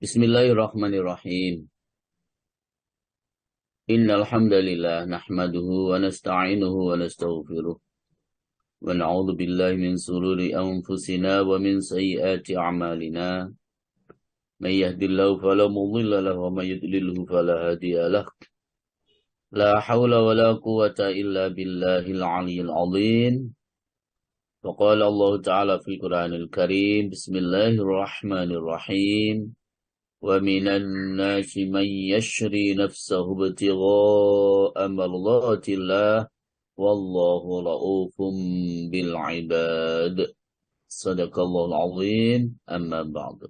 Bismillahirrahmanirrahim. Innal hamdalillah nahmaduhu wa nasta'inuhu wa nastaghfiruh wa na'udzu billahi min shururi anfusina wa min sayyiati a'malina. May yahdihillahu fala mudilla lahu wa may yudlilhu fala hadiya lahu. La haula wa la quwwata illa billahil aliyyil 'azim. Wa qala Allah ta'ala fil Qur'anil Karim, Bismillahirrahmanirrahim. ومن الناس من يشري نفسه ابتغاء مرضات الله والله رؤوف بالعباد صدق الله العظيم أما بعد.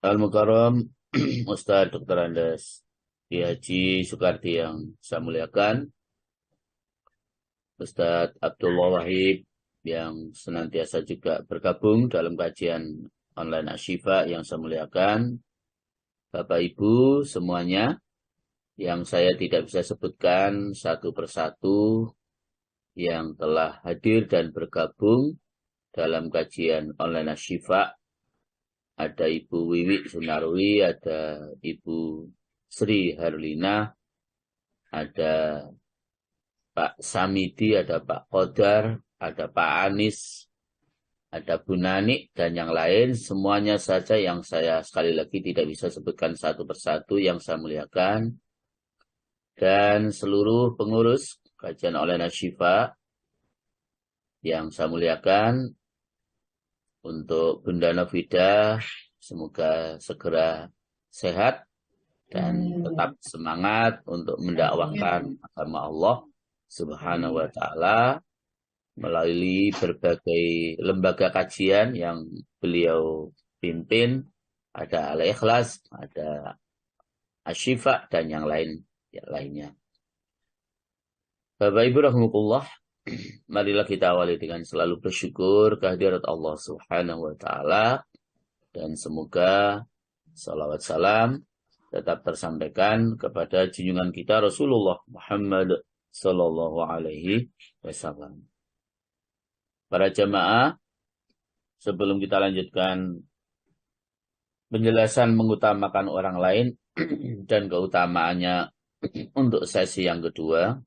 Al-Mukarram Ustaz Dr. Andes Kiai Haji Soekardi yang saya muliakan, Ustaz Abdullah Wahid yang senantiasa juga bergabung dalam kajian online Asyifa yang saya muliakan, Bapak Ibu semuanya yang saya tidak bisa sebutkan satu persatu yang telah hadir dan bergabung dalam kajian online Asyifa. Ada Ibu Wiwi Sunarwi, ada Ibu Sri Herlina, ada Pak Samidi, ada Pak Qodar, ada Pak Anis, ada Bu Nani, dan yang lain, semuanya saja yang saya sekali lagi tidak bisa sebutkan satu persatu yang saya muliakan. Dan seluruh pengurus kajian online Asyifa yang saya muliakan, untuk Bunda Novidah, semoga segera sehat dan tetap semangat untuk mendakwahkan agama Allah Subhanahu wa Ta'ala melalui berbagai lembaga kajian yang beliau pimpin. Ada Al-Ikhlas, ada Asyifa, dan yang lainnya. Bapak Ibu rahimakumullah, marilah kita awali dengan selalu bersyukur kehadirat Allah Subhanahu wa Ta'ala, dan semoga salawat salam tetap tersampaikan kepada junjungan kita Rasulullah Muhammad sallallahu alaihi wasallam. Para jamaah, sebelum kita lanjutkan penjelasan mengutamakan orang lain dan keutamaannya untuk sesi yang kedua,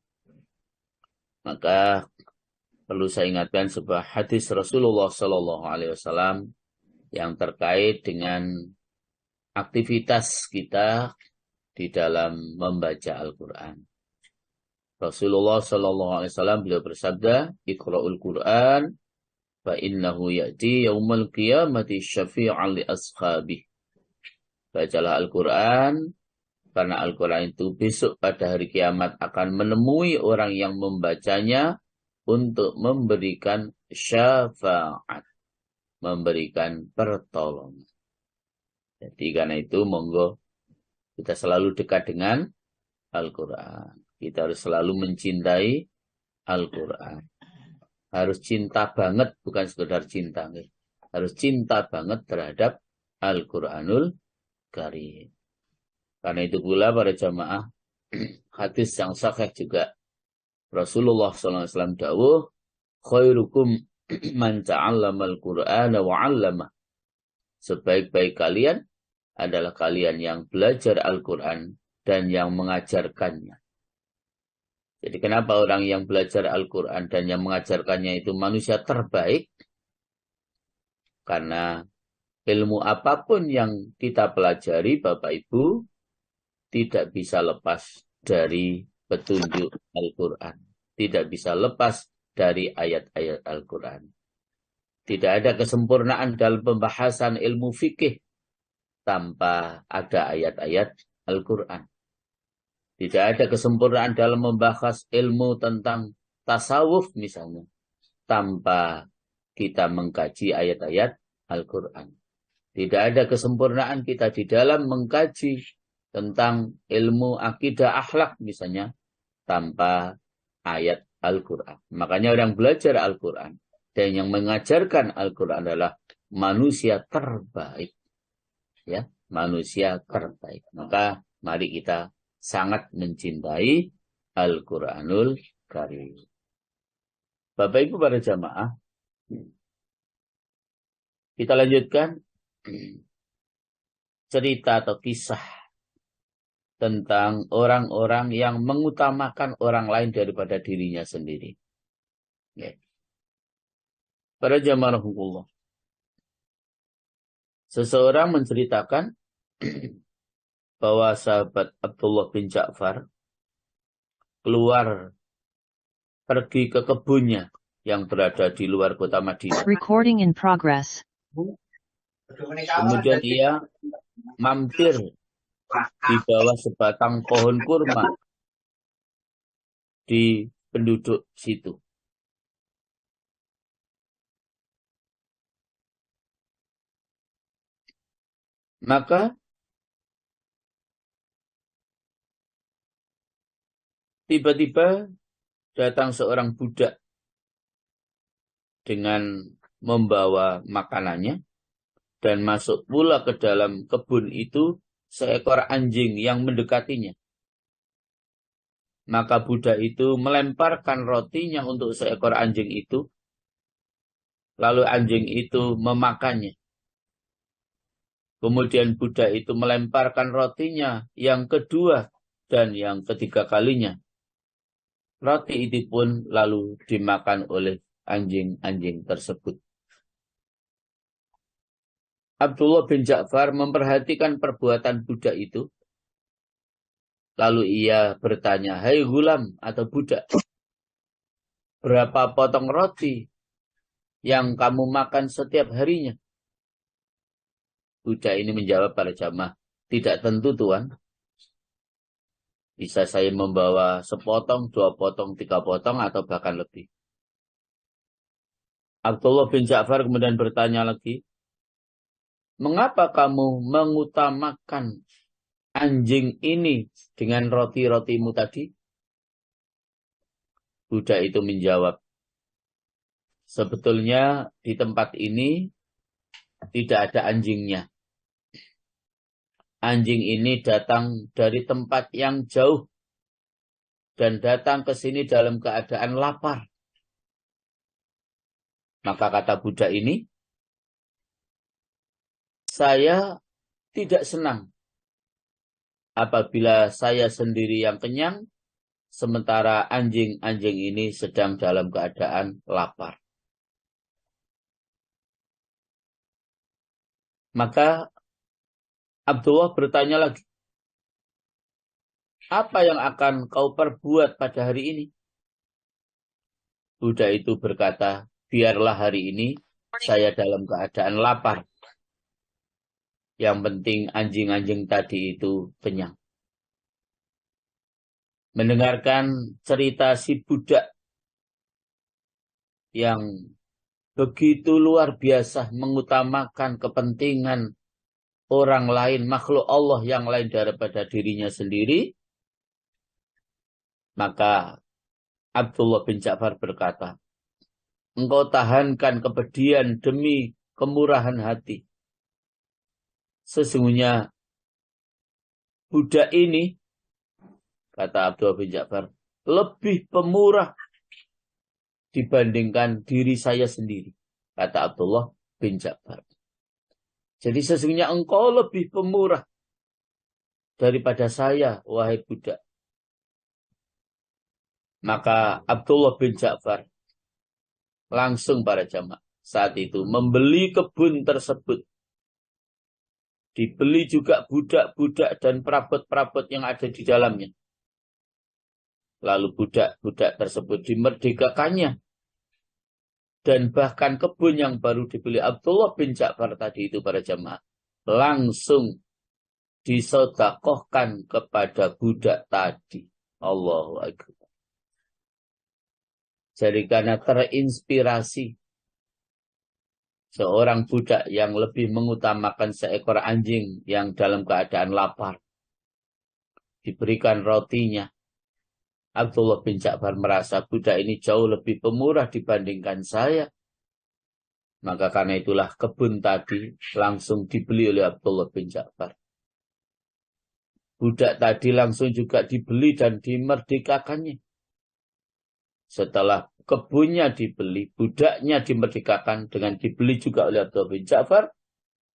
maka perlu saya ingatkan sebuah hadis Rasulullah Sallallahu Alaihi Wasallam yang terkait dengan aktivitas kita di dalam membaca Al-Quran. Rasulullah Sallallahu Alaihi Wasallam beliau bersabda, Iqra'ul Quran, fa innahu ya'ti yaumal qiyamati syafi'an li ashabih. Bacalah Al-Quran, karena Al-Quran itu besok pada hari kiamat akan menemui orang yang membacanya untuk memberikan syafa'at, memberikan pertolongan. Jadi karena itu monggo kita selalu dekat dengan Al-Quran. Kita harus selalu mencintai Al-Quran. Harus cinta banget, bukan sekedar cinta. Harus cinta banget terhadap Al-Quranul Karim. Karena itu pula para jamaah, hadis yang sahih juga, Rasulullah SAW dawuh, khairukum man ta'allamal Qur'ana wa 'allamah. Sebaik-baik kalian adalah kalian yang belajar Al-Quran dan yang mengajarkannya. Jadi kenapa orang yang belajar Al-Quran dan yang mengajarkannya itu manusia terbaik? Karena ilmu apapun yang kita pelajari, Bapak Ibu, tidak bisa lepas dari petunjuk Al-Quran. Tidak bisa lepas dari ayat-ayat Al-Quran. Tidak ada kesempurnaan dalam pembahasan ilmu fikih tanpa ada ayat-ayat Al-Quran. Tidak ada kesempurnaan dalam membahas ilmu tentang tasawuf misalnya, tanpa kita mengkaji ayat-ayat Al-Quran. Tidak ada kesempurnaan kita di dalam mengkaji tentang ilmu akidah akhlak misalnya, tanpa ayat Al-Quran. Makanya orang belajar Al-Quran dan yang mengajarkan Al-Quran adalah manusia terbaik. Ya, manusia terbaik. Maka mari kita sangat mencintai Al-Quranul Karim. Bapak Ibu para jamaah, kita lanjutkan cerita atau kisah tentang orang-orang yang mengutamakan orang lain daripada dirinya sendiri. Ya. Para jamaah rahimahullah. Seseorang menceritakan bahwa sahabat Abdullah bin Ja'far keluar pergi ke kebunnya yang berada di luar kota Madinah. Recording in progress. Kemudian ia mampir di bawah sebatang pohon kurma di penduduk situ. Maka tiba-tiba datang seorang budak dengan membawa makanannya dan masuk pula ke dalam kebun itu seekor anjing yang mendekatinya. Maka budak itu melemparkan rotinya untuk seekor anjing itu, lalu anjing itu memakannya. Kemudian budak itu melemparkan rotinya yang kedua dan yang ketiga kalinya. Roti itu pun lalu dimakan oleh anjing-anjing tersebut. Abdullah bin Ja'far memperhatikan perbuatan budak itu. Lalu ia bertanya, "Hai gulam atau budak, berapa potong roti yang kamu makan setiap harinya?" Budak ini menjawab, "Para jamaah, tidak tentu tuan. Bisa saya membawa sepotong, 2 potong, 3 potong, atau bahkan lebih." Abdullah bin Ja'far kemudian bertanya lagi, "Mengapa kamu mengutamakan anjing ini dengan roti-rotimu tadi?" Budak itu menjawab, "Sebetulnya di tempat ini tidak ada anjingnya. Anjing ini datang dari tempat yang jauh dan datang ke sini dalam keadaan lapar." Maka kata budak ini, "Saya tidak senang apabila saya sendiri yang kenyang, sementara anjing-anjing ini sedang dalam keadaan lapar." Maka Abdullah bertanya lagi, "Apa yang akan kau perbuat pada hari ini?" Budak itu berkata, "Biarlah hari ini saya dalam keadaan lapar. Yang penting anjing-anjing tadi itu kenyang." Mendengarkan cerita si budak yang begitu luar biasa mengutamakan kepentingan orang lain, makhluk Allah yang lain daripada dirinya sendiri, maka Abdullah bin Ja'far berkata, "Engkau tahankan kepedihan demi kemurahan hati. Sesungguhnya budak ini," kata Abdullah bin Ja'far, "lebih pemurah dibandingkan diri saya sendiri." Kata Abdullah bin Ja'far. Jadi sesungguhnya engkau lebih pemurah daripada saya, wahai budak. Maka Abdullah bin Ja'far langsung, para jamaah, saat itu membeli kebun tersebut. Dibeli juga budak-budak dan perabot-perabot yang ada di dalamnya. Lalu budak-budak tersebut dimerdekakannya. Dan bahkan kebun yang baru dibeli Abdullah bin Ja'far tadi itu, para jamaah, langsung disedekahkan kepada budak tadi. Allahu Akbar. Jadi karena terinspirasi seorang budak yang lebih mengutamakan seekor anjing yang dalam keadaan lapar, diberikan rotinya, Abdullah bin Ja'far merasa budak ini jauh lebih pemurah dibandingkan saya. Maka karena itulah kebun tadi langsung dibeli oleh Abdullah bin Ja'far. Budak tadi langsung juga dibeli dan dimerdekakannya. Setelah kebunnya dibeli, budaknya dimerdekakan dengan dibeli juga oleh Abdullah bin Ja'far,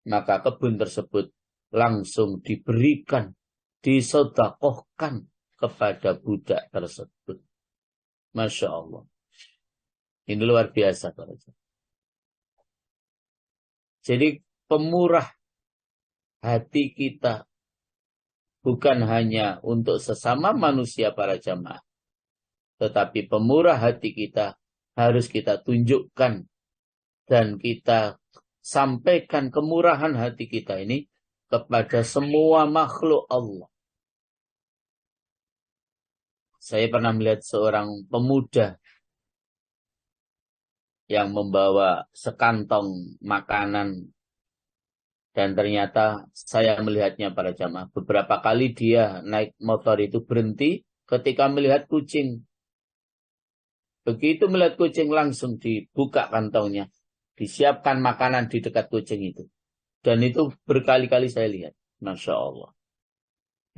maka kebun tersebut langsung diberikan, disedekahkan kepada budak tersebut. Masya Allah. Ini luar biasa. Jadi pemurah hati kita bukan hanya untuk sesama manusia para jamaah, tetapi pemurah hati kita harus kita tunjukkan dan kita sampaikan kemurahan hati kita ini kepada semua makhluk Allah. Saya pernah melihat seorang pemuda yang membawa sekantong makanan, dan ternyata saya melihatnya para jamaah. Beberapa kali dia naik motor itu berhenti ketika melihat kucing. Begitu melihat kucing langsung dibuka kantongnya, disiapkan makanan di dekat kucing itu. Dan itu berkali-kali saya lihat. Masya Allah.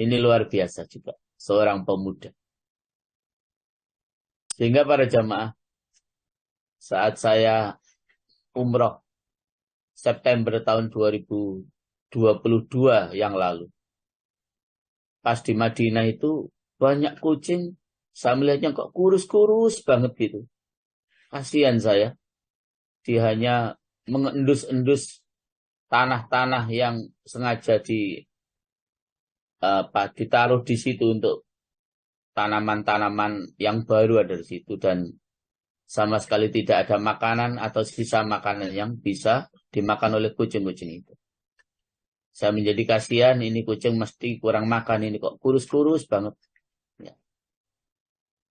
Ini luar biasa juga. Seorang pemuda. Sehingga para jamaah, saat saya umroh September tahun 2022 yang lalu, pas di Madinah itu banyak kucing, saya melihatnya kok kurus-kurus banget gitu. Kasihan saya, dia hanya mengendus-endus tanah-tanah yang sengaja ditaruh di situ untuk tanaman-tanaman yang baru ada di situ, dan sama sekali tidak ada makanan atau sisa makanan yang bisa dimakan oleh kucing-kucing itu. Saya menjadi kasihan, ini kucing mesti kurang makan, ini kok kurus-kurus banget. Ya.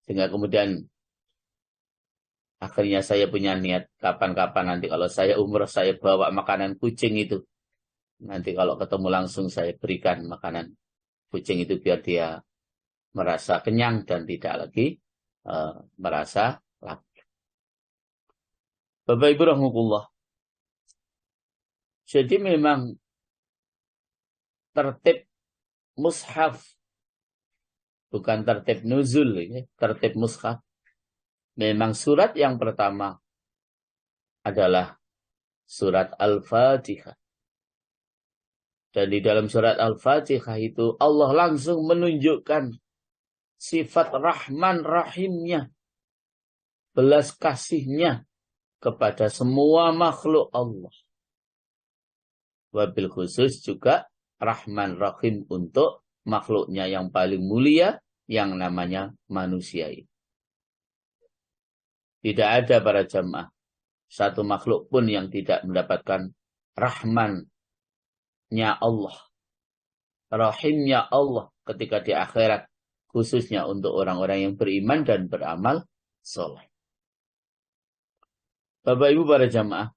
Sehingga kemudian akhirnya saya punya niat, kapan-kapan nanti kalau saya umroh, saya bawa makanan kucing itu. Nanti kalau ketemu langsung saya berikan makanan kucing itu biar dia merasa kenyang dan tidak lagi merasa lapar. Bapak Ibu rahmatullah. Jadi memang tertib mushaf, bukan tertib nuzul, ya. Tertib mushaf. Memang surat yang pertama adalah surat Al-Fatihah. Dan di dalam surat Al-Fatihah itu Allah langsung menunjukkan sifat Rahman Rahimnya, belas kasihnya kepada semua makhluk Allah. Wabil khusus juga Rahman Rahim untuk makhluknya yang paling mulia yang namanya manusia ini. Tidak ada para jamaah satu makhluk pun yang tidak mendapatkan Rahmannya Allah, Rahimnya Allah ketika di akhirat, khususnya untuk orang-orang yang beriman dan beramal soleh. Bapak Ibu para jamaah,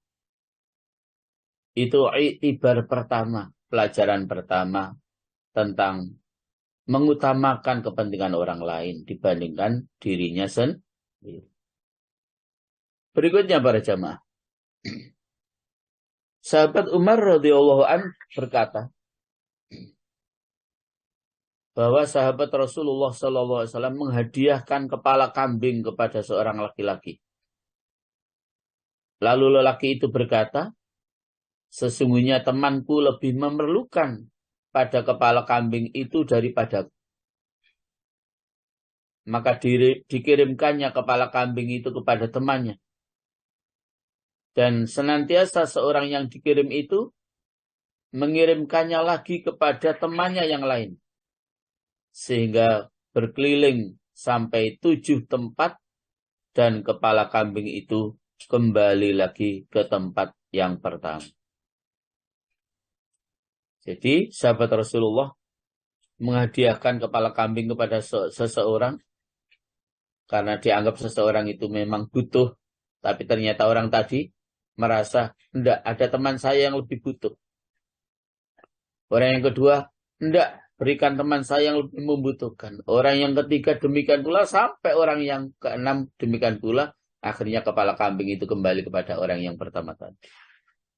itu iktibar pertama, pelajaran pertama tentang mengutamakan kepentingan orang lain dibandingkan dirinya sendiri. Berikutnya para jamaah, sahabat Umar radhiyallahu an berkata bahwa sahabat Rasulullah SAW menghadiahkan kepala kambing kepada seorang laki-laki. Lalu lelaki itu berkata, sesungguhnya temanku lebih memerlukan pada kepala kambing itu daripada. Maka dikirimkannya kepala kambing itu kepada temannya. Dan senantiasa seorang yang dikirim itu mengirimkannya lagi kepada temannya yang lain. Sehingga berkeliling sampai 7 tempat dan kepala kambing itu kembali lagi ke tempat yang pertama. Jadi sahabat Rasulullah menghadiahkan kepala kambing kepada seseorang karena dianggap seseorang itu memang butuh, tapi ternyata orang tadi merasa enggak, ada teman saya yang lebih butuh. Orang yang kedua, enggak, berikan teman saya yang lebih membutuhkan. Orang yang ketiga demikian pula, sampai orang yang keenam demikian pula. Akhirnya kepala kambing itu kembali kepada orang yang pertama tadi.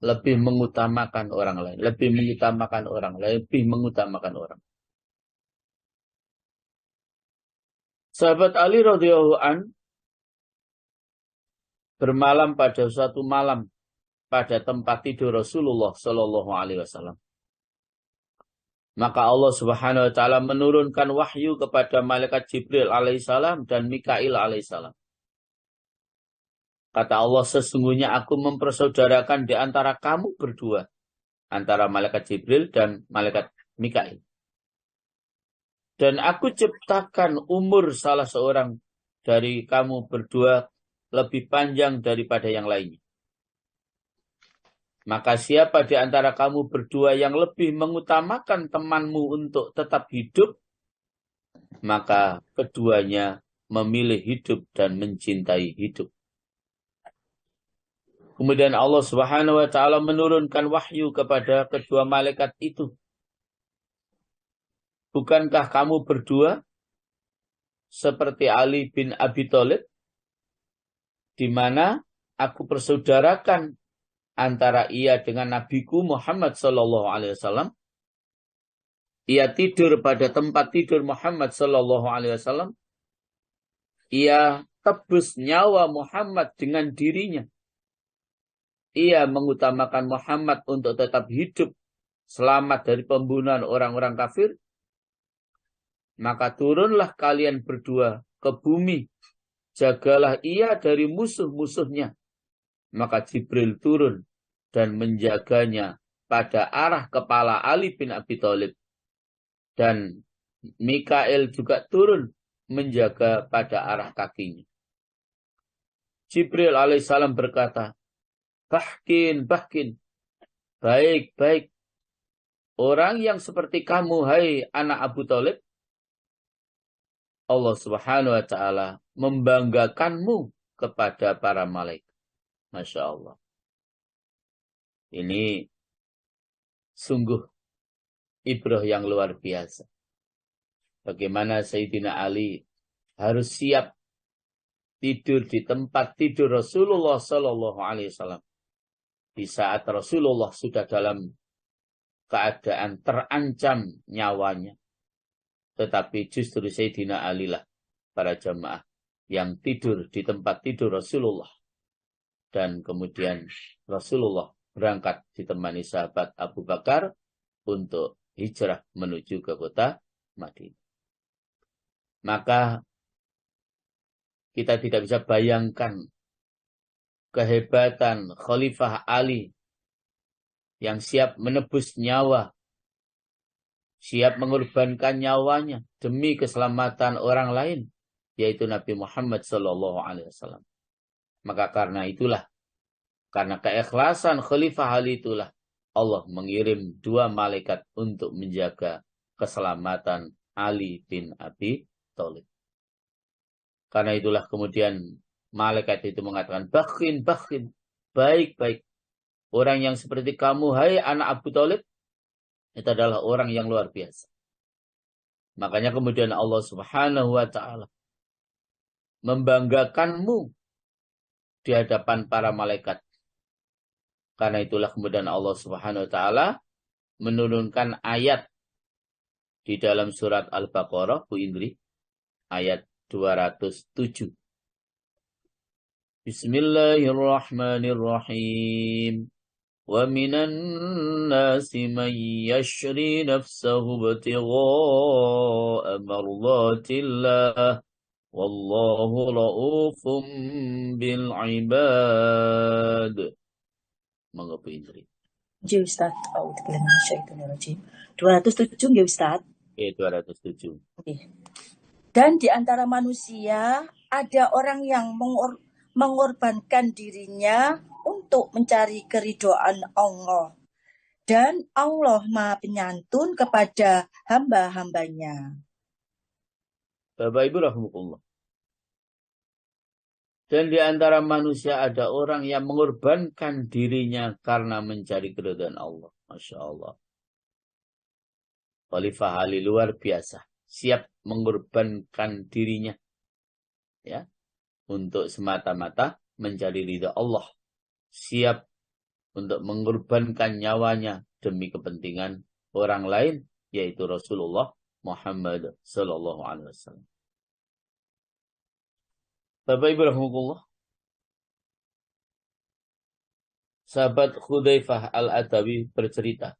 Lebih mengutamakan orang lain, lebih mengutamakan orang lain, lebih mengutamakan orang. Sahabat Ali radhiyallahu an bermalam pada suatu malam pada tempat tidur Rasulullah Shallallahu Alaihi Wasallam. Maka Allah Subhanahu wa taala menurunkan wahyu kepada malaikat Jibril alaihissalam dan Mikail alaihissalam. Kata Allah, sesungguhnya aku mempersaudarakan di antara kamu berdua, antara malaikat Jibril dan malaikat Mikail. Dan aku ciptakan umur salah seorang dari kamu berdua lebih panjang daripada yang lainnya. Maka siapa di antara kamu berdua yang lebih mengutamakan temanmu untuk tetap hidup, maka keduanya memilih hidup dan mencintai hidup. Kemudian Allah Subhanahu wa taala menurunkan wahyu kepada kedua malaikat itu. Bukankah kamu berdua seperti Ali bin Abi Thalib, di mana aku persaudarakan antara ia dengan nabiku Muhammad sallallahu alaihi wasallam. Ia tidur pada tempat tidur Muhammad sallallahu alaihi wasallam. Ia tebus nyawa Muhammad dengan dirinya. Ia mengutamakan Muhammad untuk tetap hidup, selamat dari pembunuhan orang-orang kafir. Maka turunlah kalian berdua ke bumi. Jagalah ia dari musuh-musuhnya. Maka Jibril turun dan menjaganya pada arah kepala Ali bin Abi Thalib. Dan Mikail juga turun menjaga pada arah kakinya. Jibril alaihissalam berkata, bahkin, baik. Orang yang seperti kamu, hai anak Abu Thalib, Allah Subhanahu wa taala membanggakanmu kepada para malaikat. Masya Allah. Ini sungguh ibrah yang luar biasa. Bagaimana Sayyidina Ali harus siap tidur di tempat tidur Rasulullah Sallallahu Alaihi Wasallam di saat Rasulullah sudah dalam keadaan terancam nyawanya. Tetapi justru Sayyidina Ali lah para jamaah yang tidur di tempat tidur Rasulullah. Dan kemudian Rasulullah berangkat ditemani sahabat Abu Bakar untuk hijrah menuju ke kota Madinah. Maka kita tidak bisa bayangkan kehebatan Khalifah Ali yang siap menebus nyawa, siap mengorbankan nyawanya demi keselamatan orang lain, yaitu Nabi Muhammad SAW. Maka karena itulah, karena keikhlasan Khalifah Ali itulah, Allah mengirim dua malaikat untuk menjaga keselamatan Ali bin Abi Thalib. Karena itulah kemudian malaikat itu mengatakan, bakin, baik. Orang yang seperti kamu, hai anak Abu Thalib, itu adalah orang yang luar biasa. Makanya kemudian Allah Subhanahu wa taala membanggakanmu di hadapan para malaikat. Karena itulah kemudian Allah Subhanahu wa taala menurunkan ayat di dalam surat Al-Baqarah, Bu Indri, ayat 207. Bismillahirrahmanirrahim. Wa minan nasi man yashri nafsahu ibtigha'a mardatillah. Wallahu ra'ufum bil ibad. Monggo Bu Indri. Ji Ustaz, auzubillahi minasyaitonirrajim. 207 nggih Ustaz. 207. Dan di antara manusia ada orang yang mengorbankan dirinya untuk mencari keridhaan Allah. Dan Allah Maha Penyantun kepada hamba-hambanya. Bapak Ibu rahimahullah. Dan di antara manusia ada orang yang mengorbankan dirinya karena mencari keridhaan Allah. Masya Allah. Khalifah Ali luar biasa. Siap mengorbankan dirinya. Ya, untuk semata-mata mencari ridha Allah. Siap untuk mengorbankan nyawanya demi kepentingan orang lain, yaitu Rasulullah Muhammad Sallallahu Alaihi Wasallam. Bapak Ibu rahimahullah, sahabat Hudzaifah Al-Adawi bercerita,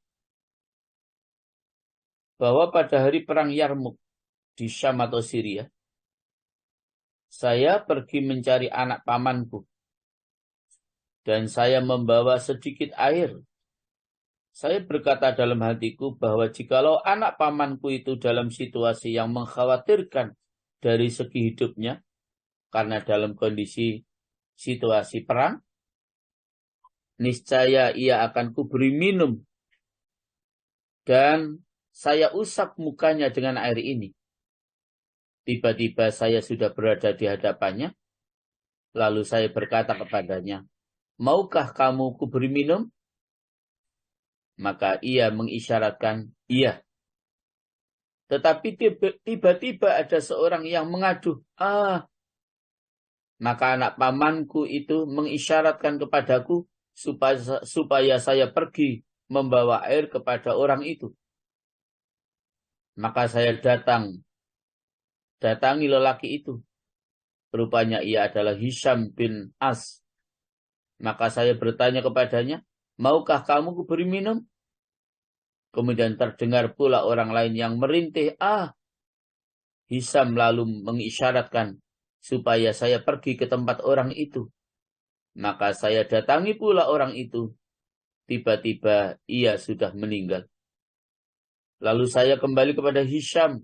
bahwa pada hari perang Yarmuk di Syam atau Syria, saya pergi mencari anak pamanku dan saya membawa sedikit air. Saya berkata dalam hatiku bahwa jikalau anak pamanku itu dalam situasi yang mengkhawatirkan dari segi hidupnya, karena dalam kondisi situasi perang, niscaya ia akan kuberi minum dan saya usap mukanya dengan air ini. Tiba-tiba saya sudah berada di hadapannya, lalu saya berkata kepadanya, maukah kamu kuberi minum? Maka ia mengisyaratkan, iya. Tetapi tiba-tiba ada seorang yang mengaduh, maka anak pamanku itu mengisyaratkan kepadaku supaya saya pergi membawa air kepada orang itu. Maka saya datangi lelaki itu. Rupanya ia adalah Hisham bin As. Maka saya bertanya kepadanya, maukah kamu kuberi minum? Kemudian terdengar pula orang lain yang merintih, Hisham lalu mengisyaratkan supaya saya pergi ke tempat orang itu. Maka saya datangi pula orang itu. Tiba-tiba ia sudah meninggal. Lalu saya kembali kepada Hisham.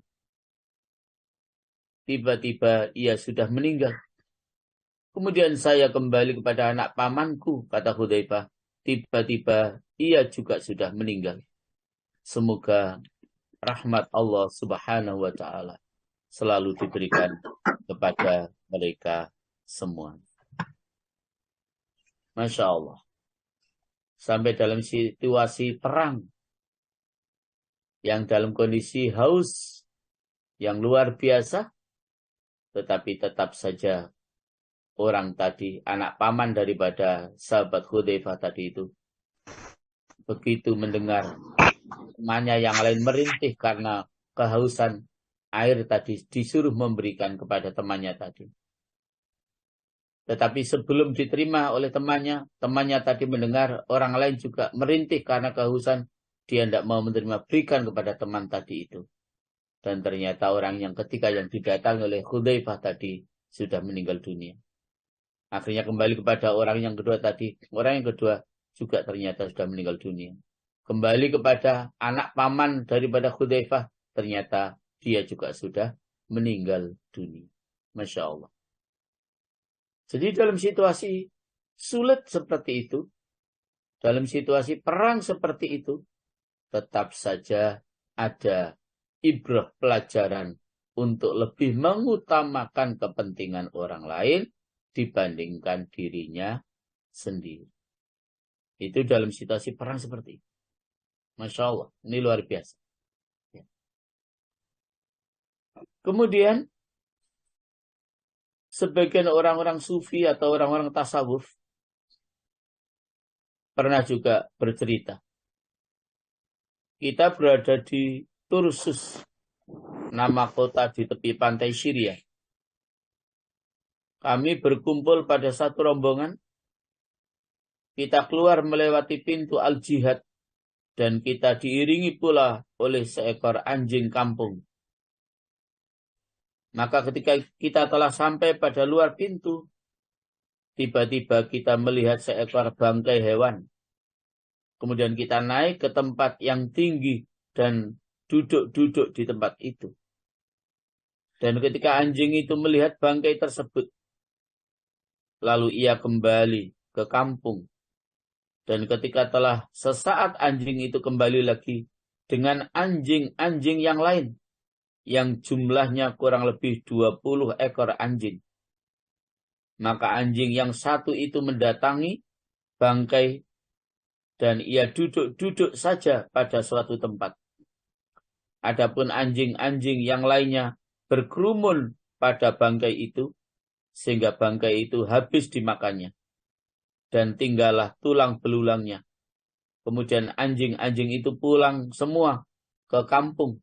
Tiba-tiba ia sudah meninggal. Kemudian saya kembali kepada anak pamanku, kata Hudzaifah. Tiba-tiba ia juga sudah meninggal. Semoga rahmat Allah Subhanahu wa ta'ala selalu diberikan kepada mereka semua. Masya Allah. Sampai dalam situasi perang, yang dalam kondisi haus, yang luar biasa, tetapi tetap saja orang tadi, anak paman daripada sahabat Hudzaifah tadi itu, begitu mendengar temannya yang lain merintih karena kehausan, air tadi disuruh memberikan kepada temannya tadi. Tetapi sebelum diterima oleh temannya tadi mendengar orang lain juga merintih karena kehausan, dia tidak mau menerima, berikan kepada teman tadi itu. Dan ternyata orang yang ketiga yang didatangi oleh Hudzaifah tadi sudah meninggal dunia. Akhirnya kembali kepada orang yang kedua tadi. Orang yang kedua juga ternyata sudah meninggal dunia. Kembali kepada anak paman daripada Hudzaifah, ternyata dia juga sudah meninggal dunia. Masya Allah. Jadi dalam situasi sulit seperti itu, dalam situasi perang seperti itu, tetap saja ada ibrah pelajaran untuk lebih mengutamakan kepentingan orang lain dibandingkan dirinya sendiri. Itu dalam situasi perang seperti itu. Masya Allah, ini luar biasa. Kemudian, sebagian orang-orang sufi atau orang-orang tasawuf pernah juga bercerita. Kita berada di Tursus, nama kota di tepi pantai Syria. Kami berkumpul pada satu rombongan. Kita keluar melewati pintu Al-Jihad dan kita diiringi pula oleh seekor anjing kampung. Maka ketika kita telah sampai pada luar pintu, tiba-tiba kita melihat seekor bangkai hewan. Kemudian kita naik ke tempat yang tinggi dan duduk-duduk di tempat itu. Dan ketika anjing itu melihat bangkai tersebut, lalu ia kembali ke kampung. Dan ketika telah sesaat anjing itu kembali lagi dengan anjing-anjing yang lain, yang jumlahnya kurang lebih 20 ekor anjing. Maka anjing yang satu itu mendatangi bangkai dan ia duduk-duduk saja pada suatu tempat. Adapun anjing-anjing yang lainnya berkerumun pada bangkai itu, sehingga bangkai itu habis dimakannya. Dan tinggallah tulang belulangnya. Kemudian anjing-anjing itu pulang semua ke kampung.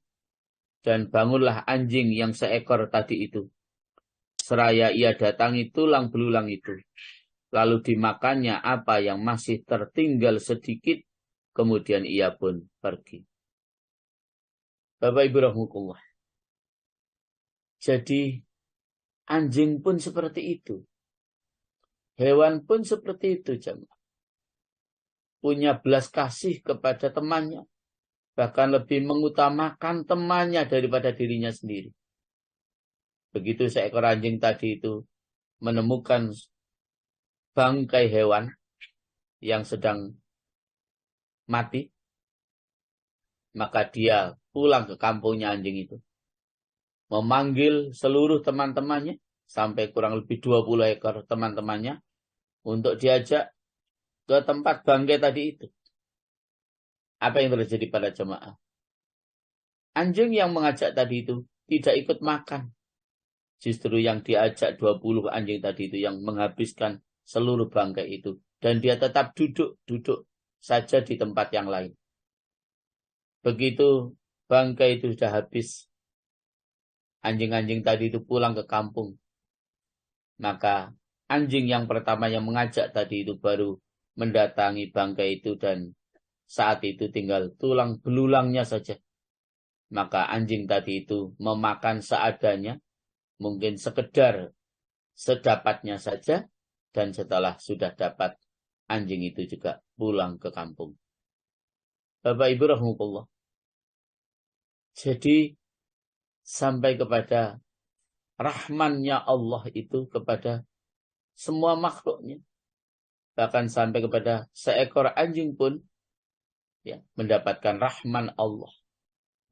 Dan bangunlah anjing yang seekor tadi itu. Seraya ia datangi tulang belulang itu. Lalu dimakannya apa yang masih tertinggal sedikit. Kemudian ia pun pergi. Bapak Ibu rahmatullah. Jadi anjing pun seperti itu. Hewan pun seperti itu, jemaah. Punya belas kasih kepada temannya. Bahkan lebih mengutamakan temannya daripada dirinya sendiri. Begitu seekor anjing tadi itu menemukan bangkai hewan yang sedang mati, maka dia pulang ke kampungnya anjing itu. Memanggil seluruh teman-temannya, sampai kurang lebih 20 ekor teman-temannya, untuk diajak ke tempat bangkai tadi itu. Apa yang terjadi pada jemaah? Anjing yang mengajak tadi itu tidak ikut makan. Justru yang diajak 20 anjing tadi itu yang menghabiskan seluruh bangkai itu. Dan dia tetap duduk saja di tempat yang lain. Begitu bangkai itu sudah habis, anjing-anjing tadi itu pulang ke kampung. Maka anjing yang pertama yang mengajak tadi itu baru mendatangi bangkai itu dan saat itu tinggal tulang belulangnya saja. Maka anjing tadi itu memakan seadanya, mungkin sekedar sedapatnya saja, dan setelah sudah dapat, anjing itu juga pulang ke kampung. Bapak Ibu rahmatullah. Jadi sampai kepada rahmannya Allah itu kepada semua makhluknya. Bahkan sampai kepada seekor anjing pun ya, mendapatkan rahman Allah.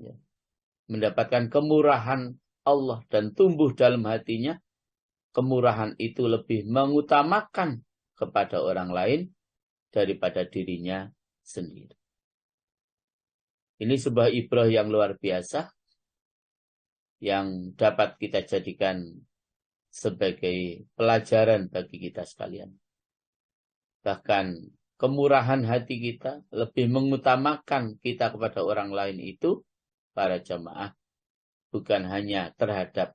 Ya, mendapatkan kemurahan Allah dan tumbuh dalam hatinya. Kemurahan itu lebih mengutamakan kepada orang lain daripada dirinya sendiri. Ini sebuah ibrah yang luar biasa yang dapat kita jadikan sebagai pelajaran bagi kita sekalian. Bahkan kemurahan hati kita lebih mengutamakan kita kepada orang lain itu, para jamaah, bukan hanya terhadap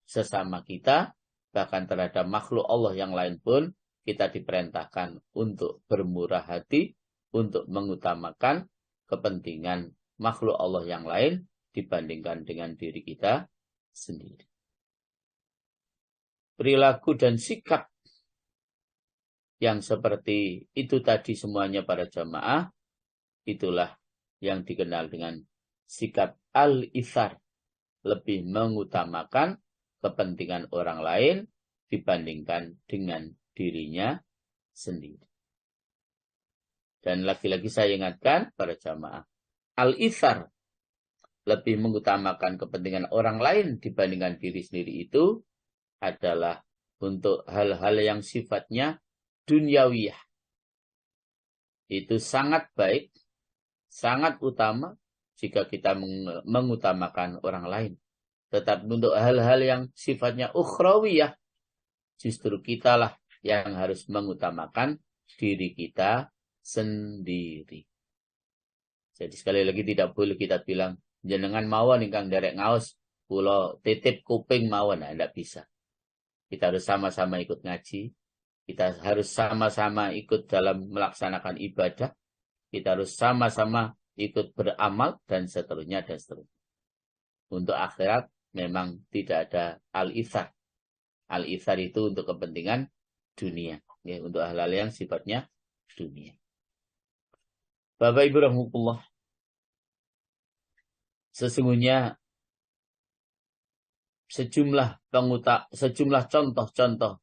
sesama kita, bahkan terhadap makhluk Allah yang lain pun kita diperintahkan untuk bermurah hati, untuk mengutamakan kepentingan makhluk Allah yang lain dibandingkan dengan diri kita sendiri. Perilaku dan sikap yang seperti itu tadi semuanya para jamaah, itulah yang dikenal dengan sikap al-ithar, lebih mengutamakan kepentingan orang lain dibandingkan dengan dirinya sendiri. Dan lagi-lagi saya ingatkan para jamaah, al-ithar, lebih mengutamakan kepentingan orang lain dibandingkan diri sendiri itu adalah untuk hal-hal yang sifatnya duniawiyah. Itu sangat baik, sangat utama jika kita mengutamakan orang lain. Tetapi untuk hal-hal yang sifatnya ukhrawiyah, justru kitalah yang harus mengutamakan diri kita sendiri. Jadi sekali lagi tidak boleh kita bilang, jenengan mawon ingkang derek ngaos, kula titip kuping mawon, nah, tidak bisa. Kita harus sama-sama ikut ngaji, kita harus sama-sama ikut dalam melaksanakan ibadah, kita harus sama-sama ikut beramal, dan seterusnya, dan seterusnya. Untuk akhirat memang tidak ada al-ithar. Al-ithar itu untuk kepentingan dunia, ya, untuk hal-hal yang sifatnya dunia. Bapak Ibu rahmatullah, sesungguhnya sejumlah contoh-contoh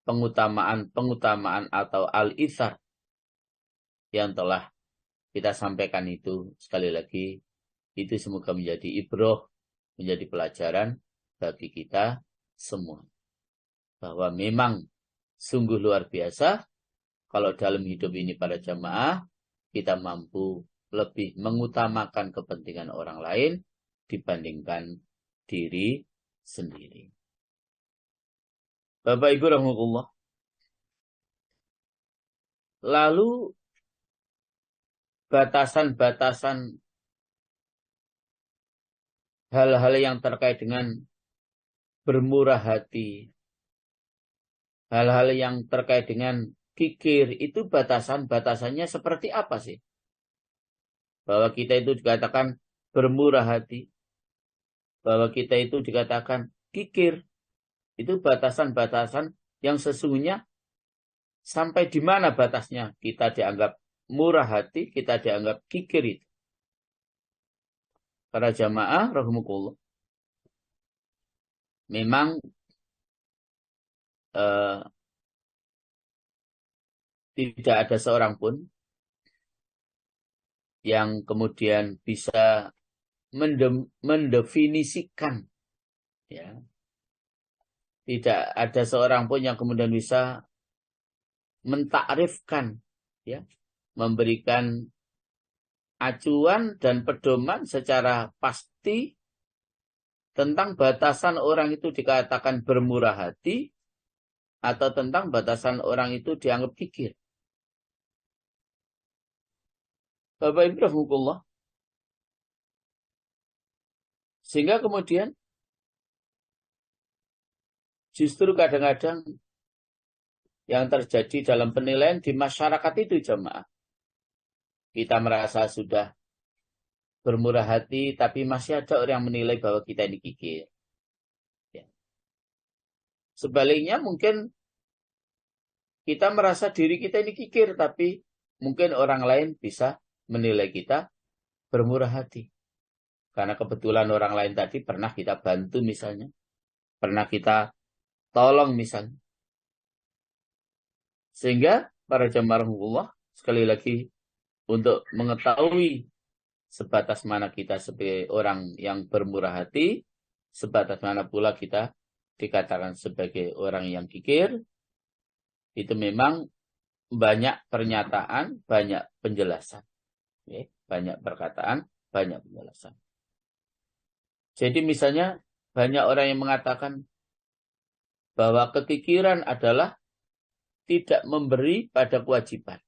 pengutamaan atau al-ithar yang telah kita sampaikan itu, sekali lagi, itu semoga menjadi ibrah, menjadi pelajaran bagi kita semua. Bahwa memang sungguh luar biasa kalau dalam hidup ini para jamaah kita mampu lebih mengutamakan kepentingan orang lain dibandingkan diri sendiri. Bapak Ibu rahmatullah. Lalu batasan-batasan hal-hal yang terkait dengan bermurah hati, hal-hal yang terkait dengan kikir, itu batasannya seperti apa sih? Bahwa kita itu dikatakan bermurah hati. bahwa kita itu dikatakan kikir. Itu batasan-batasan yang sesungguhnya sampai di mana batasnya kita dianggap murah hati, kita dianggap kikir itu. Para jamaah rahimakumullah. Memang tidak ada seorang pun yang kemudian bisa mendefinisikan, ya. Tidak ada seorang pun yang kemudian bisa mentakrifkan, ya, memberikan acuan dan pedoman secara pasti tentang batasan orang itu dikatakan bermurah hati atau tentang batasan orang itu dianggap kikir. Bapak Ibu rahimahullah. Sehingga kemudian justru kadang-kadang yang terjadi dalam penilaian di masyarakat itu jamaah. Kita merasa sudah bermurah hati, tapi masih ada orang yang menilai bahwa kita ini kikir. Ya. Sebaliknya mungkin kita merasa diri kita ini kikir, tapi mungkin orang lain bisa menilai kita bermurah hati. Karena kebetulan orang lain tadi pernah kita bantu misalnya. Pernah kita tolong misalnya. Sehingga para jamaah Allah sekali lagi untuk mengetahui sebatas mana kita sebagai orang yang bermurah hati, sebatas mana pula kita dikatakan sebagai orang yang kikir, itu memang banyak pernyataan, banyak penjelasan. Ya, banyak perkataan, banyak penjelasan. Jadi misalnya banyak orang yang mengatakan bahwa kekikiran adalah tidak memberi pada kewajiban.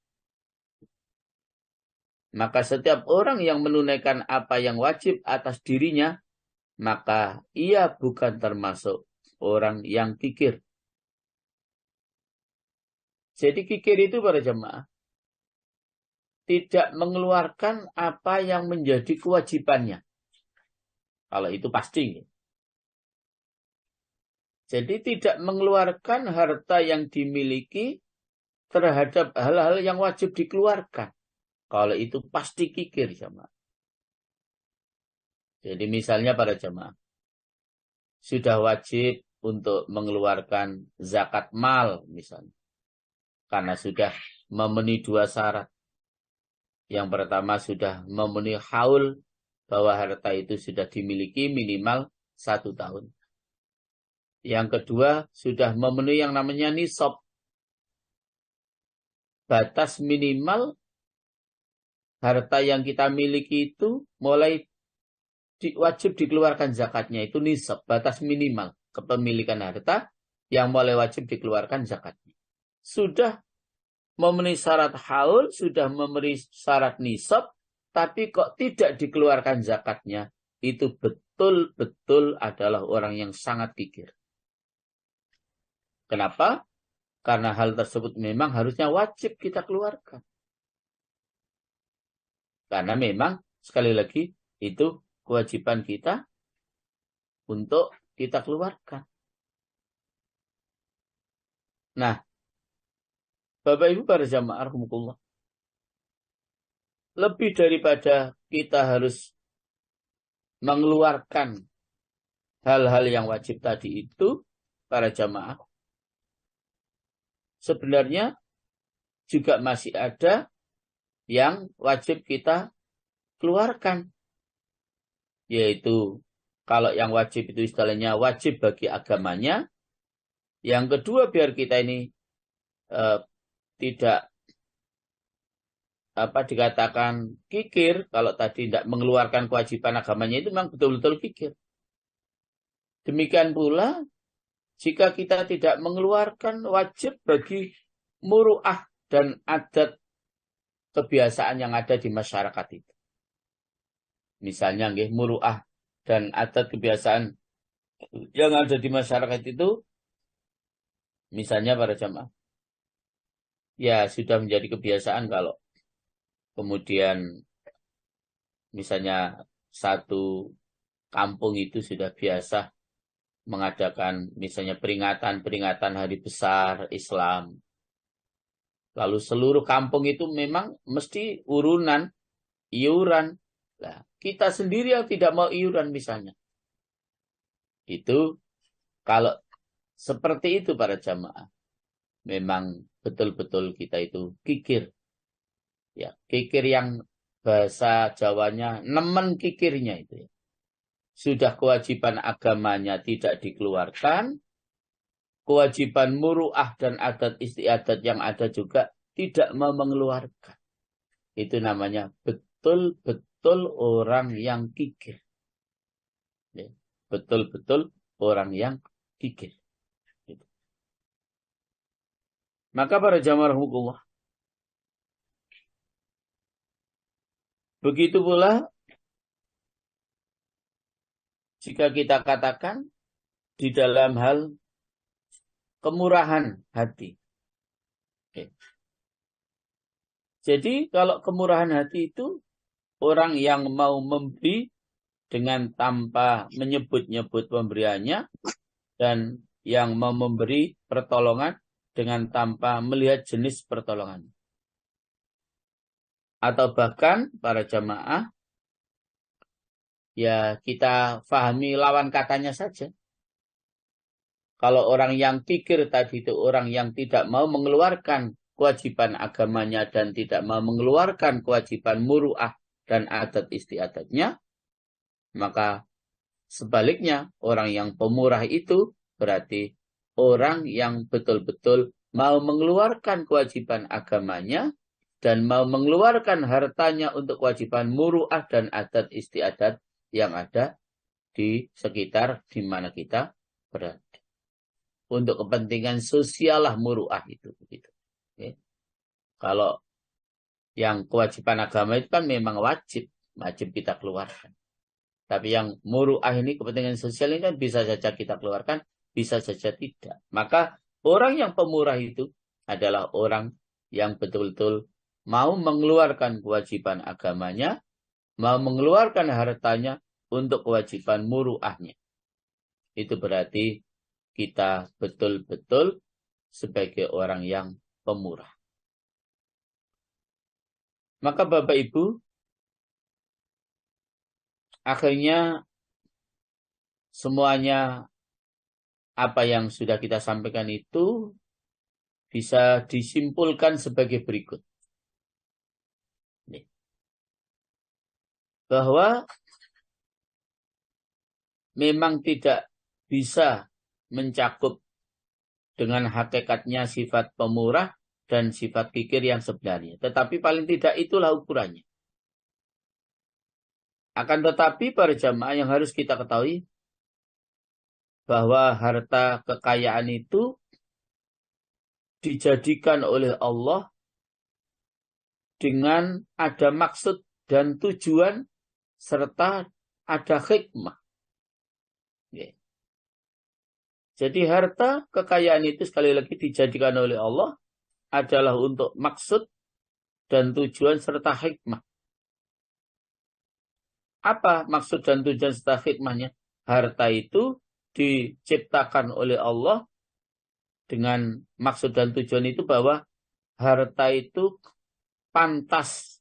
Maka setiap orang yang menunaikan apa yang wajib atas dirinya, maka ia bukan termasuk orang yang kikir. Jadi kikir itu para jemaah tidak mengeluarkan apa yang menjadi kewajibannya. Kalau itu pasti. Jadi tidak mengeluarkan harta yang dimiliki terhadap hal-hal yang wajib dikeluarkan. Kalau itu pasti kikir jemaah. Jadi misalnya para jemaah sudah wajib untuk mengeluarkan zakat mal misalnya. Karena sudah memenuhi 2 syarat. Yang pertama sudah memenuhi haul bahwa harta itu sudah dimiliki minimal 1 tahun. Yang kedua sudah memenuhi yang namanya nisab. Batas minimal harta yang kita miliki itu mulai wajib dikeluarkan zakatnya. Itu nisab, batas minimal kepemilikan harta yang mulai wajib dikeluarkan zakatnya. Sudah memenuhi syarat haul, sudah memenuhi syarat nisab, tapi kok tidak dikeluarkan zakatnya. Itu betul-betul adalah orang yang sangat kikir. Kenapa? Karena hal tersebut memang harusnya wajib kita keluarkan. Karena memang sekali lagi itu kewajiban kita untuk kita keluarkan. Nah, Bapak Ibu para jamaah rahimakumullah, lebih daripada kita harus mengeluarkan hal-hal yang wajib tadi itu, para jamaah, sebenarnya juga masih ada yang wajib kita keluarkan. Yaitu, kalau yang wajib itu istilahnya wajib bagi agamanya. Yang kedua, biar kita ini tidak dikatakan kikir. Kalau tadi tidak mengeluarkan kewajiban agamanya itu memang betul-betul kikir. Demikian pula, jika kita tidak mengeluarkan wajib bagi muru'ah dan adat kebiasaan yang ada di masyarakat itu. Misalnya muru'ah dan adat kebiasaan yang ada di masyarakat itu, misalnya para jamaah, ya sudah menjadi kebiasaan kalau kemudian misalnya satu kampung itu sudah biasa mengadakan misalnya peringatan hari besar Islam. Lalu seluruh kampung itu memang mesti urunan, iuran. Nah, kita sendiri yang tidak mau iuran misalnya. Itu kalau seperti itu para jamaah. Memang betul-betul kita itu kikir. Ya, kikir yang bahasa Jawanya nemen kikirnya itu ya. Sudah kewajiban agamanya tidak dikeluarkan, kewajiban muru'ah dan adat istiadat yang ada juga tidak mau mengeluarkan. Itu namanya betul-betul orang yang kikir. Ya, betul-betul orang yang kikir. Gitu. Maka para jamaah rahimahullah, begitu pula jika kita katakan di dalam hal kemurahan hati. Oke. Jadi kalau kemurahan hati itu orang yang mau memberi dengan tanpa menyebut-nyebut pemberiannya dan yang mau memberi pertolongan dengan tanpa melihat jenis pertolongan. Atau bahkan para jamaah ya kita pahami lawan katanya saja. Kalau orang yang kikir tadi itu orang yang tidak mau mengeluarkan kewajiban agamanya dan tidak mau mengeluarkan kewajiban muru'ah dan adat istiadatnya, maka sebaliknya orang yang pemurah itu berarti orang yang betul-betul mau mengeluarkan kewajiban agamanya dan mau mengeluarkan hartanya untuk kewajiban muru'ah dan adat istiadat yang ada di sekitar di mana kita berada. Untuk kepentingan sosial lah muru'ah itu begitu. Oke. Kalau yang kewajiban agama itu kan memang wajib kita keluarkan. Tapi yang muru'ah ini kepentingan sosial ini kan bisa saja kita keluarkan, bisa saja tidak. Maka orang yang pemurah itu adalah orang yang betul-betul mau mengeluarkan kewajiban agamanya, mau mengeluarkan hartanya untuk kewajiban muru'ahnya. Itu berarti kita betul-betul sebagai orang yang pemurah. Maka Bapak Ibu, akhirnya semuanya apa yang sudah kita sampaikan itu bisa disimpulkan sebagai berikut. Bahwa memang tidak bisa mencakup dengan hakikatnya sifat pemurah dan sifat kikir yang sebenarnya. Tetapi paling tidak itulah ukurannya. Akan tetapi para jamaah yang harus kita ketahui bahwa harta kekayaan itu dijadikan oleh Allah dengan ada maksud dan tujuan serta ada hikmah. Jadi harta kekayaan itu sekali lagi dijadikan oleh Allah adalah untuk maksud dan tujuan serta hikmah. Apa maksud dan tujuan serta hikmahnya? Harta itu diciptakan oleh Allah dengan maksud dan tujuan itu bahwa harta itu pantas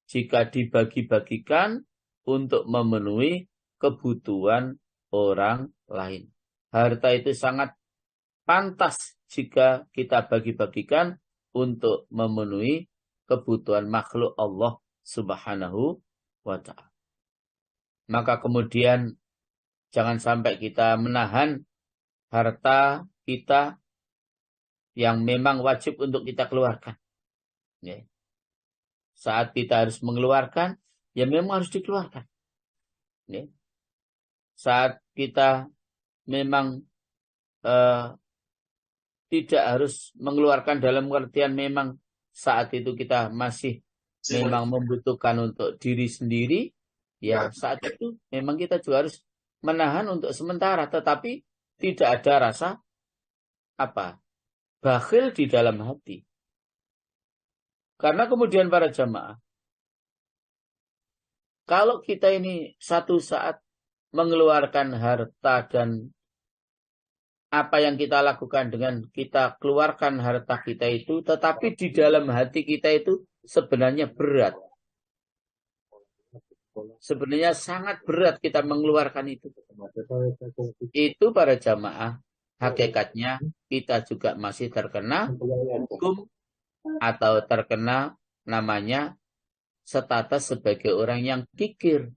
jika dibagi-bagikan untuk memenuhi kebutuhan orang lain. Harta itu sangat pantas jika kita bagi-bagikan untuk memenuhi kebutuhan makhluk Allah Subhanahu wa ta'ala. Maka kemudian jangan sampai kita menahan harta kita yang memang wajib untuk kita keluarkan. Ya. Saat kita harus mengeluarkan, ya memang harus dikeluarkan. Ya. Saat kita memang tidak harus mengeluarkan dalam pengertian memang saat itu kita masih memang membutuhkan untuk diri sendiri, ya saat itu memang kita juga harus menahan untuk sementara, tetapi tidak ada rasa bakhil di dalam hati. Karena kemudian para jamaah, kalau kita ini satu saat mengeluarkan harta dan apa yang kita lakukan dengan kita keluarkan harta kita itu, tetapi di dalam hati kita itu sebenarnya berat. Sebenarnya sangat berat kita mengeluarkan itu. Itu para jamaah, hakikatnya kita juga masih terkena hukum atau terkena namanya status sebagai orang yang kikir.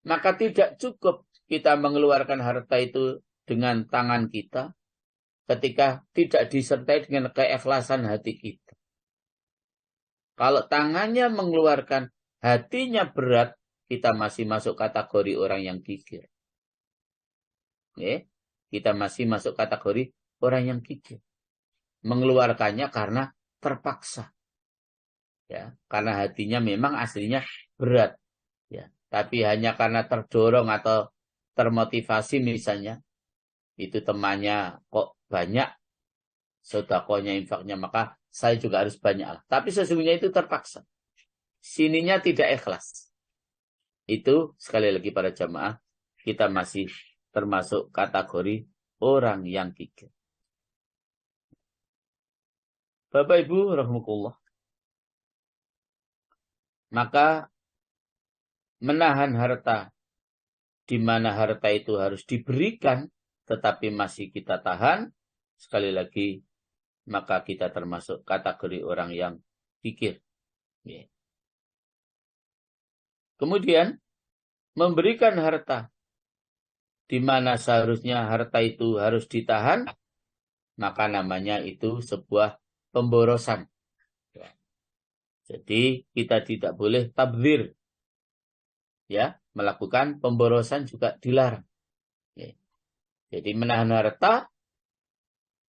Maka tidak cukup kita mengeluarkan harta itu dengan tangan kita ketika tidak disertai dengan keikhlasan hati kita. Kalau tangannya mengeluarkan, hatinya berat, kita masih masuk kategori orang yang kikir. Kita masih masuk kategori orang yang kikir. Mengeluarkannya karena terpaksa. Ya, karena hatinya memang aslinya berat. Ya, tapi hanya karena terdorong atau termotivasi misalnya, itu temannya kok banyak, sedekahnya, infaknya, maka saya juga harus banyak. Tapi sesungguhnya itu terpaksa. Sininya tidak ikhlas. Itu sekali lagi para jamaah, kita masih termasuk kategori orang yang kikir. Bapak Ibu rahimakumullah. Maka menahan harta, di mana harta itu harus diberikan, tetapi masih kita tahan, sekali lagi, maka kita termasuk kategori orang yang kikir. Kemudian, memberikan harta, di mana seharusnya harta itu harus ditahan, maka namanya itu sebuah pemborosan. Jadi, kita tidak boleh tabdzir. Ya, melakukan pemborosan juga dilarang. Jadi menahan harta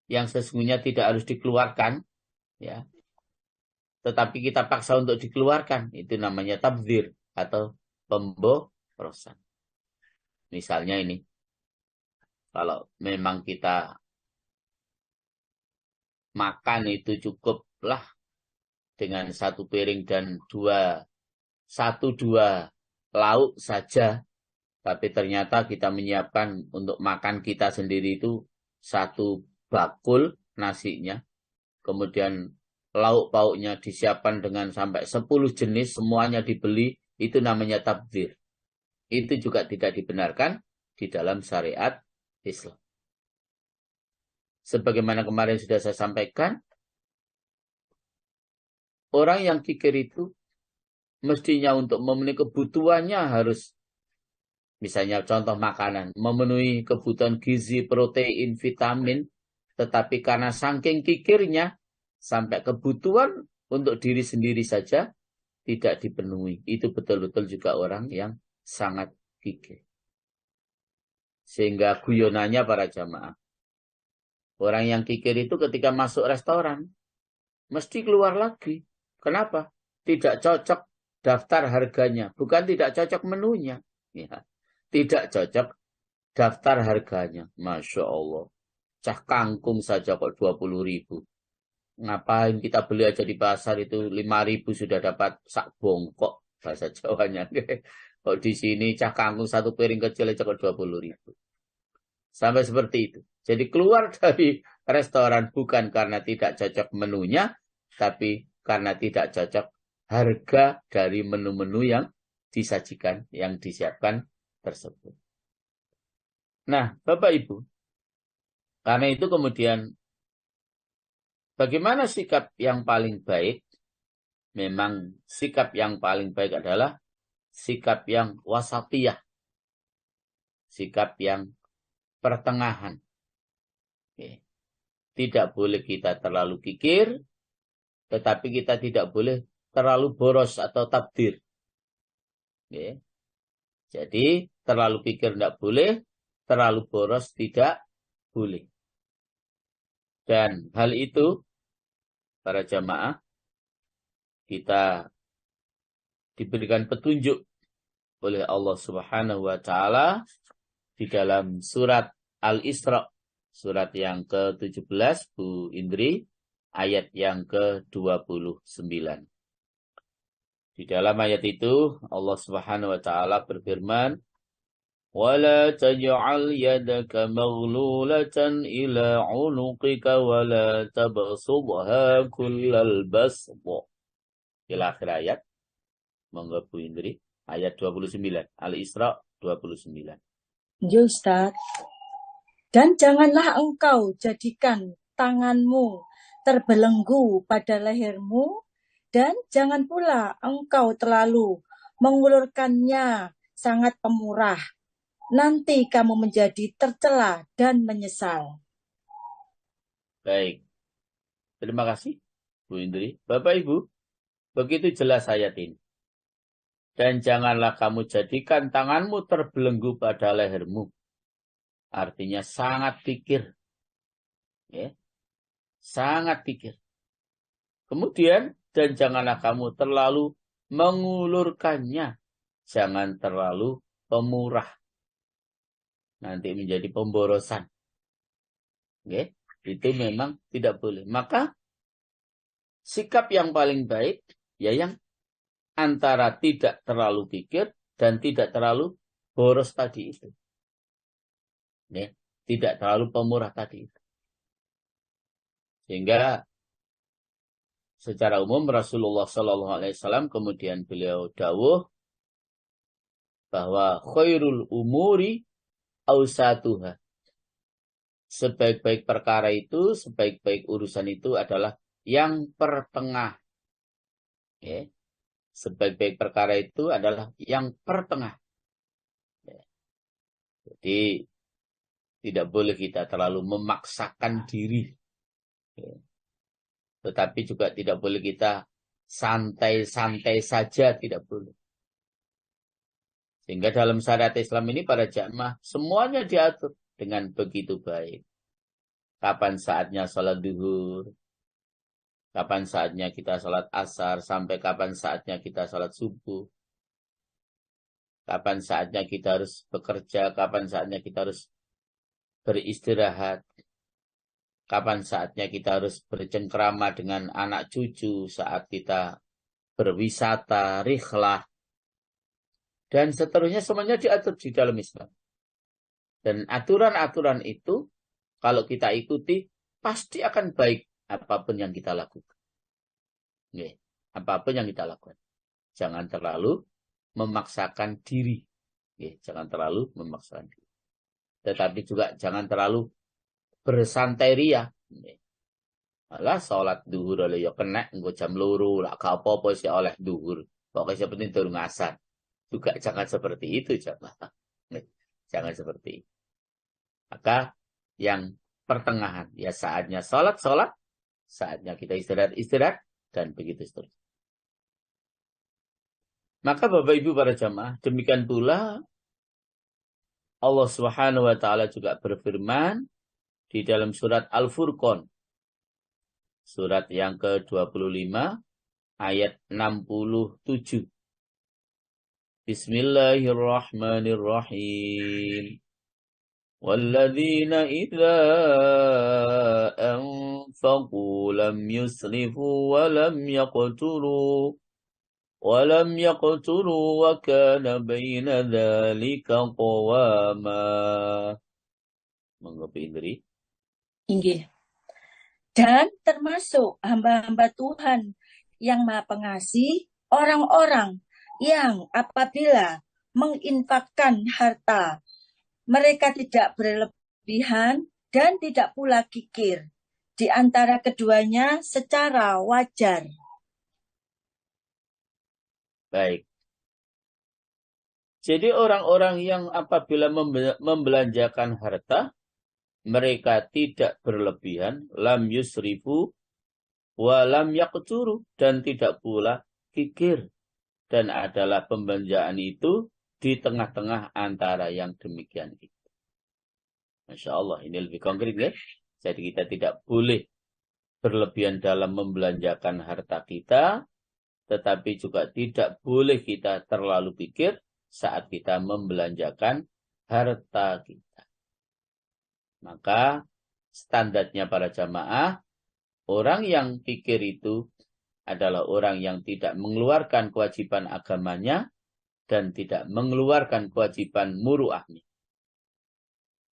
yang sesungguhnya tidak harus dikeluarkan, ya, tetapi kita paksa untuk dikeluarkan, itu namanya tabdzir atau pemborosan. Misalnya ini, kalau memang kita makan itu cukuplah dengan satu piring dan satu dua lauk saja, tapi ternyata kita menyiapkan untuk makan kita sendiri itu satu bakul nasinya, kemudian lauk pauknya disiapkan dengan sampai 10 jenis, semuanya dibeli, itu namanya tabdzir. Itu juga tidak dibenarkan di dalam syariat Islam. Sebagaimana kemarin sudah saya sampaikan, orang yang kikir itu mestinya untuk memenuhi kebutuhannya harus, misalnya contoh makanan, memenuhi kebutuhan gizi, protein, vitamin, tetapi karena saking kikirnya, sampai kebutuhan untuk diri sendiri saja tidak dipenuhi. Itu betul-betul juga orang yang sangat kikir. Sehingga guyonannya para jamaah, orang yang kikir itu ketika masuk restoran, mesti keluar lagi. Kenapa? Tidak cocok daftar harganya. Bukan tidak cocok menunya. Ya. Tidak cocok daftar harganya. Masya Allah. Cah kangkung saja kok 20.000. Ngapain kita beli aja di pasar itu 5.000 sudah dapat sak bongkok. Bahasa Jawanya. Kok di sini cah kangkung satu piring kecil aja kok 20.000. Sampai seperti itu. Jadi keluar dari restoran bukan karena tidak cocok menunya, tapi karena tidak cocok harga dari menu-menu yang disajikan, yang disiapkan tersebut. Nah, Bapak Ibu, karena itu kemudian bagaimana sikap yang paling baik? Memang sikap yang paling baik adalah sikap yang wasatiyah. Sikap yang pertengahan. Tidak boleh kita terlalu kikir, tetapi kita tidak boleh terlalu boros atau tabdir. Jadi terlalu kikir tidak boleh, terlalu boros tidak boleh. Dan hal itu, para jamaah, kita diberikan petunjuk oleh Allah Subhanahu wa Ta'ala di dalam surat Al-Isra, surat yang ke-17, Bu Indri, ayat yang ke-29. Di dalam ayat itu Allah Subhanahu wa Ta'ala berfirman, ولا تجعل يدك مغلولة إلى عنقك ولا تبسطها كل البسط. Ila akhir ayat. Monggo Bu Indri. Ayat 29. Al-Isra 29. Ya Ustaz. Dan janganlah engkau jadikan tanganmu terbelenggu pada lehermu, dan jangan pula engkau terlalu mengulurkannya sangat pemurah. Nanti kamu menjadi tercela dan menyesal. Baik. Terima kasih, Bu Indri. Bapak Ibu, begitu jelas ayat ini. Dan janganlah kamu jadikan tanganmu terbelenggu pada lehermu. Artinya sangat pikir. Ya. Sangat pikir. Kemudian, dan janganlah kamu terlalu mengulurkannya. Jangan terlalu pemurah. Nanti menjadi pemborosan. Ya. Itu memang tidak boleh. Maka, sikap yang paling baik, ya yang antara tidak terlalu pikir dan tidak terlalu boros tadi itu. Ya, tidak terlalu pemurah tadi itu. Sehingga secara umum Rasulullah SAW kemudian beliau dawuh bahwa khairul umuri awsatuha. Sebaik-baik perkara itu, sebaik-baik urusan itu adalah yang pertengah. Ya. Sebaik-baik perkara itu adalah yang pertengah. Ya. Jadi tidak boleh kita terlalu memaksakan diri. Ya. Tetapi juga tidak boleh kita santai-santai saja, tidak boleh. Sehingga dalam syariat Islam ini para jamaah semuanya diatur dengan begitu baik. Kapan saatnya sholat duhur, kapan saatnya kita sholat asar, sampai kapan saatnya kita sholat subuh. Kapan saatnya kita harus bekerja, kapan saatnya kita harus beristirahat. Kapan saatnya kita harus bercengkrama dengan anak cucu saat kita berwisata, rihlah. Dan seterusnya semuanya diatur di dalam Islam. Dan aturan-aturan itu kalau kita ikuti pasti akan baik apapun yang kita lakukan. Oke. Apapun yang kita lakukan. Jangan terlalu memaksakan diri. Oke. Jangan terlalu memaksakan diri. Tetapi juga jangan terlalu bersantai ria. Malah sholat duhur oleh ya kena engko jam loro lah gak apa-apa sih oleh duhur. Pokoknya yang penting durung asar. Juga jangan seperti itu jamaah. Jangan seperti itu. Maka yang pertengahan ya saatnya sholat, saatnya kita istirahat dan begitu seterusnya. Maka Bapak Ibu para jamaah, demikian pula Allah Subhanahu wa taala juga berfirman di dalam surat Al-Furqan. Surat yang ke-25 ayat 67. Bismillahirrahmanirrahim. وَالَّذِينَ إِذَا أَنفَقُوا لَمْ يُسْرِفُوا وَلَمْ يَقْتُرُوا وَكَانَ بَيْنَ ذَلِكَ قَوَامًا. Monggo Indri. Inggih. Dan termasuk hamba-hamba Tuhan yang Maha Pengasih, orang-orang yang apabila menginfakkan harta, mereka tidak berlebihan dan tidak pula kikir. Di antara keduanya secara wajar. Baik. Jadi orang-orang yang apabila membelanjakan harta, mereka tidak berlebihan, lam yusrifu, wa lam yaqturu, dan tidak pula kikir. Dan adalah pembelanjaan itu di tengah-tengah antara yang demikian itu. Masya Allah, ini lebih konkret ya. Jadi kita tidak boleh berlebihan dalam membelanjakan harta kita, tetapi juga tidak boleh kita terlalu pikir saat kita membelanjakan harta kita. Maka standarnya para jamaah, orang yang pikir itu adalah orang yang tidak mengeluarkan kewajiban agamanya dan tidak mengeluarkan kewajiban muru'ahnya.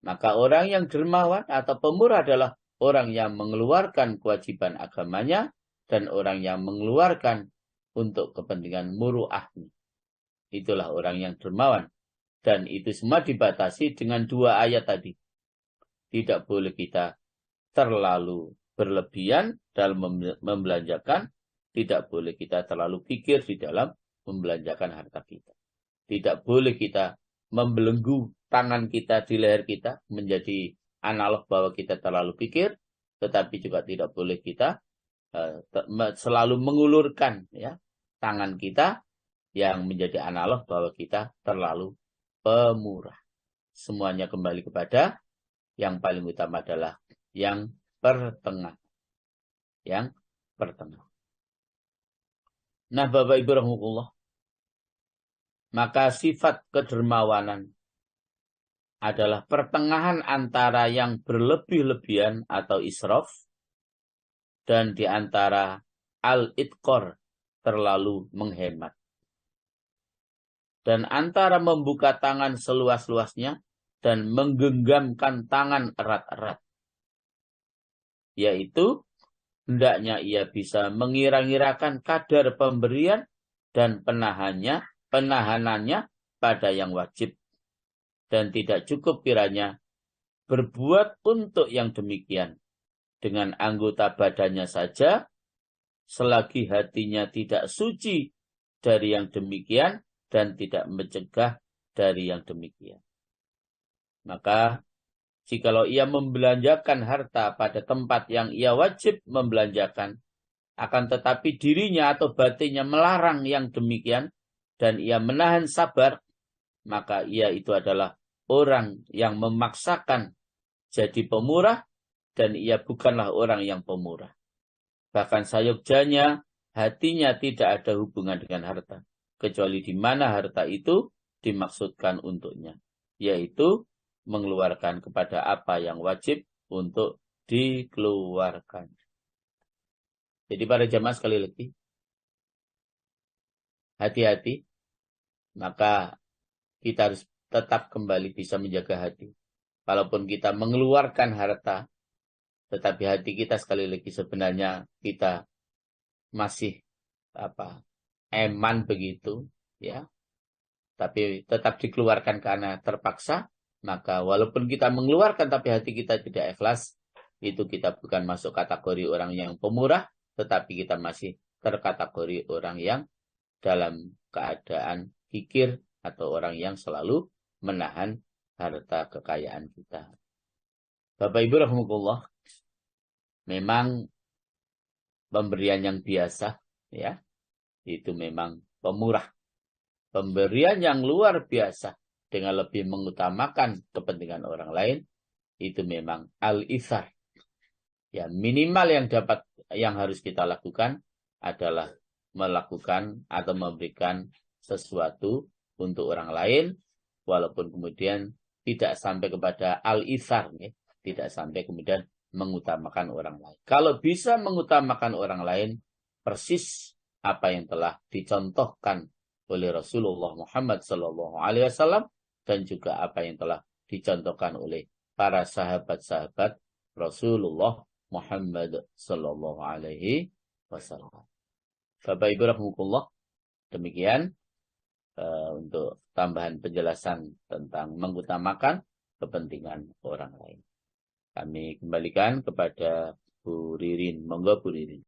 Maka orang yang dermawan atau pemurah adalah orang yang mengeluarkan kewajiban agamanya dan orang yang mengeluarkan untuk kepentingan muru'ahnya. Itulah orang yang dermawan. Dan itu semua dibatasi dengan 2 ayat tadi. Tidak boleh kita terlalu berlebihan dalam membelanjakan. Tidak boleh kita terlalu pikir di dalam membelanjakan harta kita. Tidak boleh kita membelenggu tangan kita di leher kita menjadi analog bahwa kita terlalu pikir. Tetapi juga tidak boleh kita selalu mengulurkan ya, tangan kita yang menjadi analog bahwa kita terlalu pemurah. Semuanya kembali kepada yang paling utama adalah yang pertengah. Yang pertengah. Nah, Bapak Ibu rahimahullah, maka sifat kedermawanan adalah pertengahan antara yang berlebih-lebihan atau israf dan di antara al-itqor, terlalu menghemat. Dan antara membuka tangan seluas-luasnya dan menggenggamkan tangan erat-erat. Yaitu, hendaknya ia bisa mengira-ngirakan kadar pemberian dan penahanannya pada yang wajib. Dan tidak cukup kiranya berbuat untuk yang demikian. Dengan anggota badannya saja, selagi hatinya tidak suci dari yang demikian, dan tidak mencegah dari yang demikian. Maka, jikalau ia membelanjakan harta pada tempat yang ia wajib membelanjakan, akan tetapi dirinya atau batinnya melarang yang demikian, dan ia menahan sabar, maka ia itu adalah orang yang memaksakan jadi pemurah, dan ia bukanlah orang yang pemurah. Bahkan sayogjanya, hatinya tidak ada hubungan dengan harta, kecuali di mana harta itu dimaksudkan untuknya, yaitu mengeluarkan kepada apa yang wajib untuk dikeluarkan. Jadi para jamaah sekali lagi, hati-hati, maka kita harus tetap kembali bisa menjaga hati. Walaupun kita mengeluarkan harta, tetapi hati kita sekali lagi sebenarnya kita masih eman begitu, ya. Tapi tetap dikeluarkan karena terpaksa, maka walaupun kita mengeluarkan tapi hati kita tidak ikhlas, itu kita bukan masuk kategori orang yang pemurah, tetapi kita masih terkategori orang yang dalam keadaan kikir atau orang yang selalu menahan harta kekayaan kita. Bapak Ibu rahimakumullah, memang pemberian yang biasa, ya, itu memang pemurah. Pemberian yang luar biasa dengan lebih mengutamakan kepentingan orang lain, itu memang al-ithar. Ya, minimal yang harus kita lakukan adalah melakukan atau memberikan sesuatu untuk orang lain, walaupun kemudian tidak sampai kepada al-ithar, ya. Tidak sampai kemudian mengutamakan orang lain. Kalau bisa mengutamakan orang lain, persis apa yang telah dicontohkan oleh Rasulullah Muhammad SAW dan juga apa yang telah dicontohkan oleh para sahabat-sahabat Rasulullah Muhammad SAW. Bapak Ibu rahimahullah, demikian untuk tambahan penjelasan tentang mengutamakan kepentingan orang lain. Kami kembalikan kepada Bu Ririn. Monggo Bu Ririn.